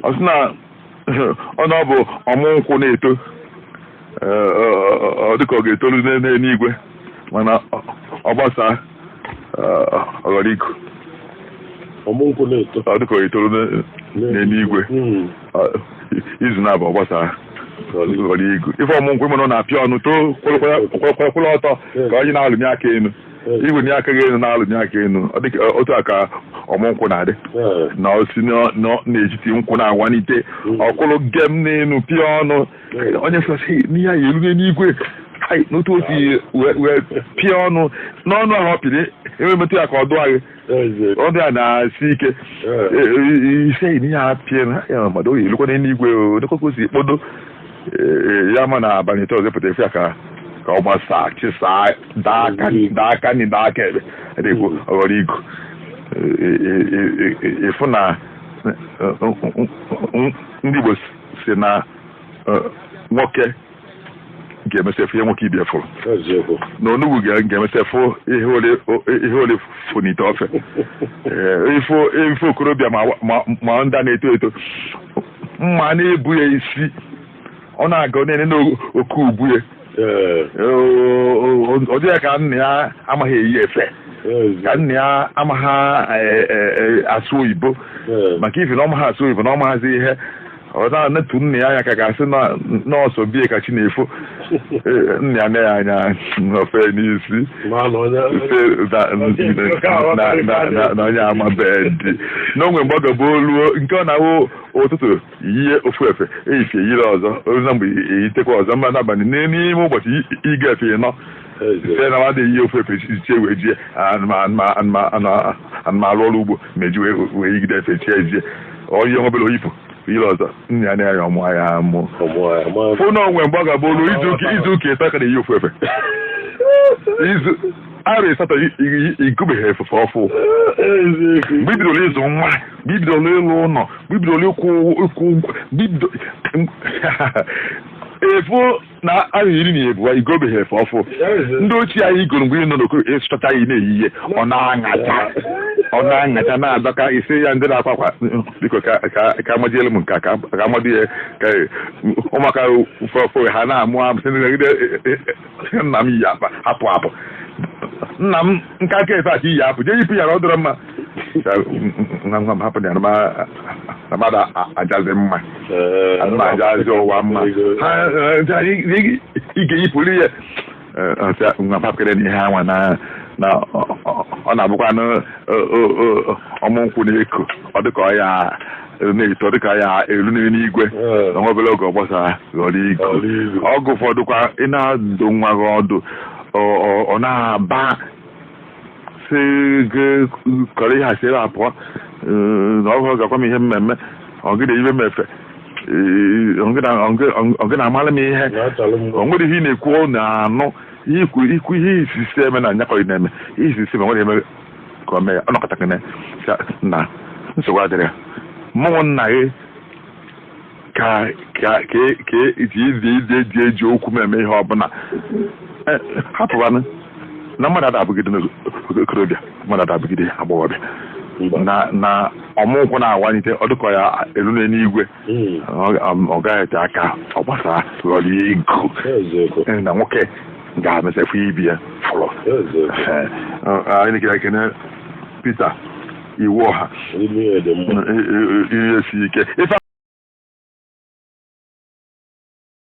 ọ sị na ọ na ọ bụ ọmụ nkwụ na-eto ọ dịka ọ ga-etolu n'eluigwe mana ọ gbasaa ọghọrọ iku ọmụ nkwụ na-eto ọ dịka ọ ga-etolu n'eluigwe izu na-abụ ọ gbasaa ọghọrọ iku ife ọmụ nkwụ mana ọ na-apịa ọnụ too kwụrụ ọtọ ka onye na-alụnye aka elu igwe nye aka gị elu na-alụnye aka elu ọ dịka otu a ka ọmụ nkwụ na-adị na osi n'etiti nkwụ na-awanite ọkwụrụ gem n'elu pịa ọnụ onye sọsị n'ihe ya erughị n'igwe n'otu osi wee pịa ọnụ n'ọnụ ahụ ọ pịrị enwemetụ ya ka ọ dụọ gị ọ dị ya na-asi ike ise n'ihe a pịa ya mmadụ oyi elukwana n'igwe onekọkọ si kpodo ya ma na abalị ite ọzọ pụtara efe ya ka ọ gbasaa chisaa daa aka nị daa aka ebe dịkwu ọghọrọ igu ịfụ na ndị Igbo si na nwoke ga-emesefụ ihe nwoke ibia fụrụ na onugbu ga-emesefụ ihe ole funite ofe ife okorobịa ma ndị a na-eto eto mma na-ebu ya isi ọ na-aga na-ene n'oke ubu ya ọ dịghị ka nna ya amaghị eyi efe ka nna ya amaghị asụ oyibo maka ife na ọmaghị asụ oyibo na ọmaghazi ihe ọ na-etu nna ya anya ka ga-asị n'ọsọ bie ka chi na-efo nna ya na ya anya ofe n'isi na onye amabeghị dị n'onwe mgbe ọ gaba oluo nke ọ na-ahụ ụtụtụ yie ofu efe eyifie yiri ọzọ ozi mgbe eyitekwa ọzọ mma n'abalị n'ime ụbọchị ịga efe nọ site na mmadụ eyi ofu efe chie wee jie anụmalụ ọrụ ugbo meji wee yigide efe chie ejie onye obere oyipụ yiri ọzọ nna ya na-anya ọmụ ya amụ fụ na onwe mgbe ọ ga-abụ olu izu ụka ịta ka na-eyi ofu efe izu arụ ịsatọ igubeghị efefe ọfụ mgbe ibidoro ịzụ nwa mgbe ibidoro ịlụ ụlọ mgbe ibidoro ịkwụ efu na arụ iri na ebuwa igobeghị efe ọfụ ndị ochie anyị igoro mgbe ị nọ n'okoro ịsụchacha anyị na-eyi ihe ọ na-aṅacha na-adọka isi ya ndị na-akwa akwa biko ka amajielu m nke ka amadu ya ka ụmụaka ụfọfọ ha na-amụ amụ sị nagide nna m yi hapụ nna m nka aka efe aka iyi apụ jee yipụ ya na ọ dọrọ mma nwa m hapụ ya na mmadụ ajazi mma ajazi ụwa mma ị ga-eyipụrụ ya nwa papụkere n'ihe anwa na ọ na-abụkwa ọmụ nkwụ na-eko ọ dịka ọ ya na-eto dịka ya elu n'igwe na nwa obere oge ọ gbasara ghọrọ igu ọgụ ụfọdụkwa ị na-adụ nwa gị ọdụ ọ na-aba si gị kọrọ ihe asịrị apụọ na ọhụrụ gakwa m ihe mmemme ọgịda ibe mefe ọgịna amala m ihe o nwere ihe ị na-ekwu na anụ ikwu ihe isisi eme na nyakọrị na-eme ihe isisi ma nwere eme ka o mee ya ọ nọkọtakịrị na nsogbu adịrị ya mmụọ nna gị ka eji okwu m eme ihe ọbụla hapụbanụ na mmadụ ada abụgide n'okorobịa mmadụ ada abụgide agbọghọbịa na ọmụnkwụ na-awanyite ọ dịkọ ya elu n'eluigwe ọ gaghị ete aka ọ gbasara ghọrọ ego na nwoke ga-emesafụ ibi ya fọrọ anyị kere ekene Peter iwu ọha ihe si ike ife